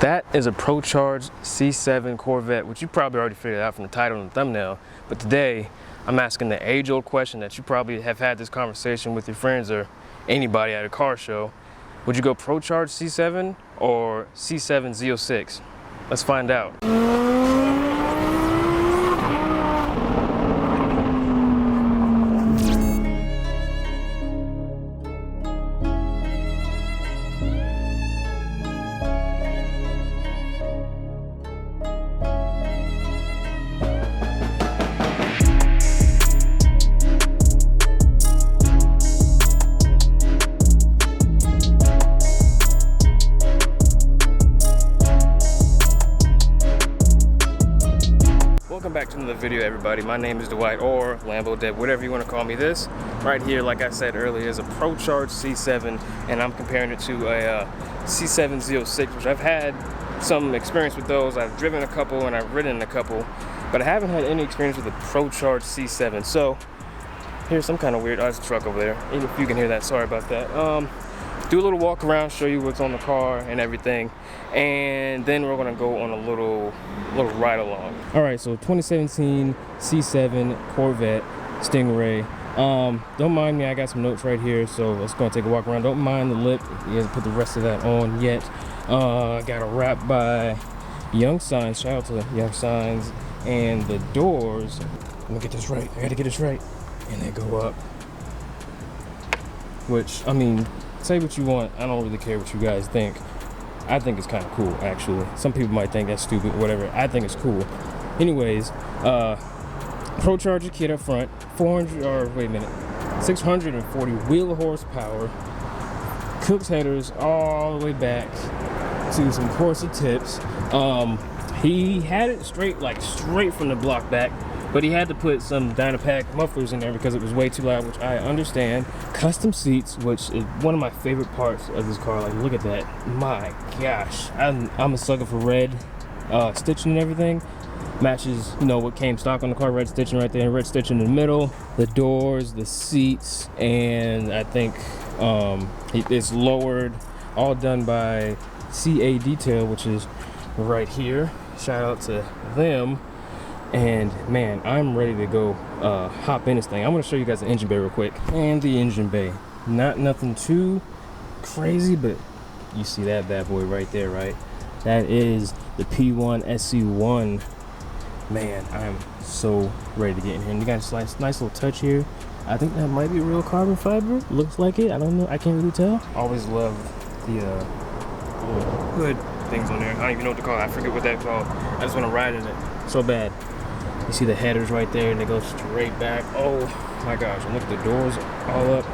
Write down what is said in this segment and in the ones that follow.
That is a Procharged C7 Corvette, which you probably already figured out from the title and the thumbnail. But today, I'm asking the age-old question that you probably have had this conversation with your friends or anybody at a car show. Would you go Procharged C7 or C7 Z06? Let's find out. Welcome back to another video, everybody. My name is Dwight, or LamboDEB, whatever you want to call me. This right here, like I said earlier, is a Procharged C7, and I'm comparing it to a C7 Z06, which I've had some experience with those. I've driven a couple and I've ridden a couple, but I haven't had any experience with the Procharged C7. So here's some kind of weird, there's a truck over there. If you can hear that, sorry about that. Do a little walk around, show you what's on the car and everything, and then we're gonna go on a little ride along. All right, so 2017 C7 Corvette Stingray. Don't mind me, I got some notes right here, so let's go and take a walk around. Don't mind the lip, he hasn't put the rest of that on yet. Got a wrap by Young Signs, shout out to Young Signs, and the doors, let me get this right, I gotta get this right, and they go up, which, I mean, say what you want, I don't really care what you guys think. I think it's kind of cool, actually. Some people might think that's stupid, whatever. I think it's cool. Anyways, Procharger kit up front, 640 wheel horsepower, Cook's headers all the way back to some Corsa tips. He had it straight from the block back, but he had to put some Dynapack mufflers in there because it was way too loud, which I understand. Custom seats, which is one of my favorite parts of this car. Like, look at that. My gosh. I'm a sucker for red stitching and everything. Matches, you know, what came stock on the car. Red stitching right there, red stitching in the middle. The doors, the seats, and I think it's lowered. All done by CA Detail, which is right here. Shout out to them. And man, I'm ready to go hop in this thing. I'm gonna show you guys the engine bay real quick. And the engine bay, nothing too crazy, but you see that bad boy right there, right? That is the P1 SC1. Man, I'm so ready to get in here. And you got a nice little touch here. I think that might be real carbon fiber. Looks like it. I don't know. I can't really tell. Always love the little hood things on there. I don't even know what to call it. I forget what that's called. I just want to ride in it so bad. You see the headers right there, and they go straight back. Oh my gosh, and look at the doors all up.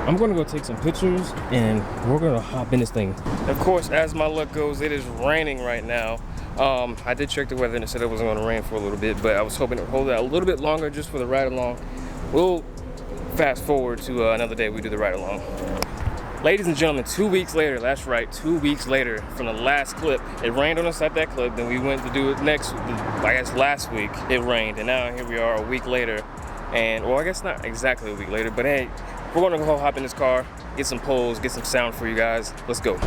I'm gonna go take some pictures, and we're gonna hop in this thing. Of course, as my luck goes, it is raining right now. I did check the weather, and it said it wasn't gonna rain for a little bit, but I was hoping to hold it out a little bit longer just for the ride along. We'll fast forward to another day we do the ride along. Ladies and gentlemen, 2 weeks later, that's right, 2 weeks later from the last clip. It rained on us at that clip, then we went to do it next, I guess last week, it rained, and now here we are a week later. And, well, I guess not exactly a week later, but hey, we're gonna go hop in this car, get some polls, get some sound for you guys. Let's go.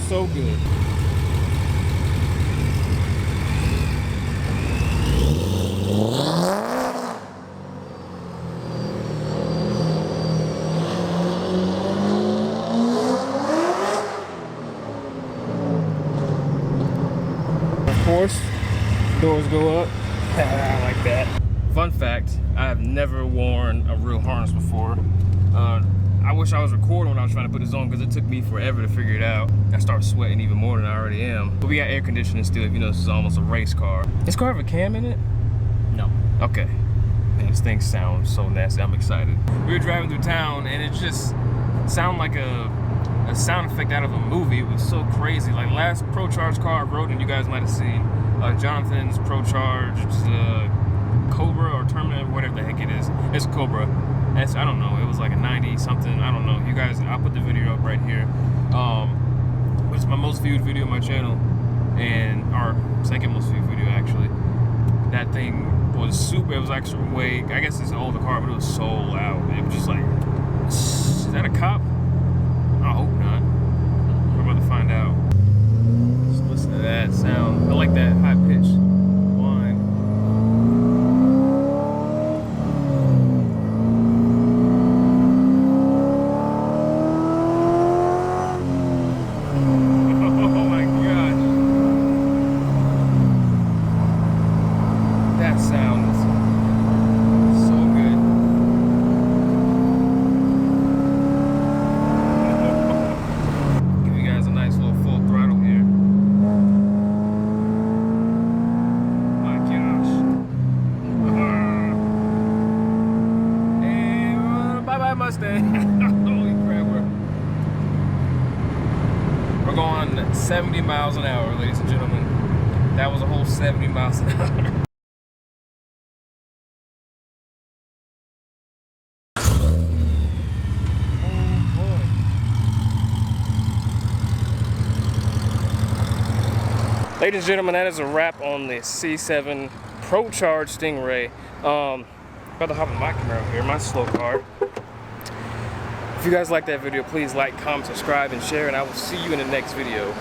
So good. Of course, doors go up. I like that. Fun fact, I have never worn a real harness before. I wish I was recording when I was trying to put this on because it took me forever to figure it out. I started sweating even more than I already am. But we got air conditioning still, if you know this is almost a race car. This car have a cam in it? No. Okay. Man, this thing sounds so nasty. I'm excited. We were driving through town and it just sounded like a sound effect out of a movie. It was so crazy. Like last Procharged car I rode, and you guys might have seen Jonathan's Procharged Cobra or Terminator, whatever the heck it is. It's a Cobra. I don't know, it was like a 90 something, I don't know. You guys, I'll put the video up right here. It's my most viewed video on my channel, and our second most viewed video actually. That thing was super, it was actually way, I guess it's an older car, but it was so loud. It was just like, is that a cop? I hope not. We're about to find out. Just listen to that sound. I like that high pitch whine. Oh my gosh. That sounds so good. Give you guys a nice little full throttle here. My gosh. And bye-bye Mustang. Holy crap, we're going 70 miles an hour, ladies and gentlemen. That was a whole 70 miles an hour. Ladies and gentlemen, that is a wrap on the C7 Procharged Stingray. About to hop in my Camaro here, my slow car. If you guys like that video, please like, comment, subscribe, and share, and I will see you in the next video.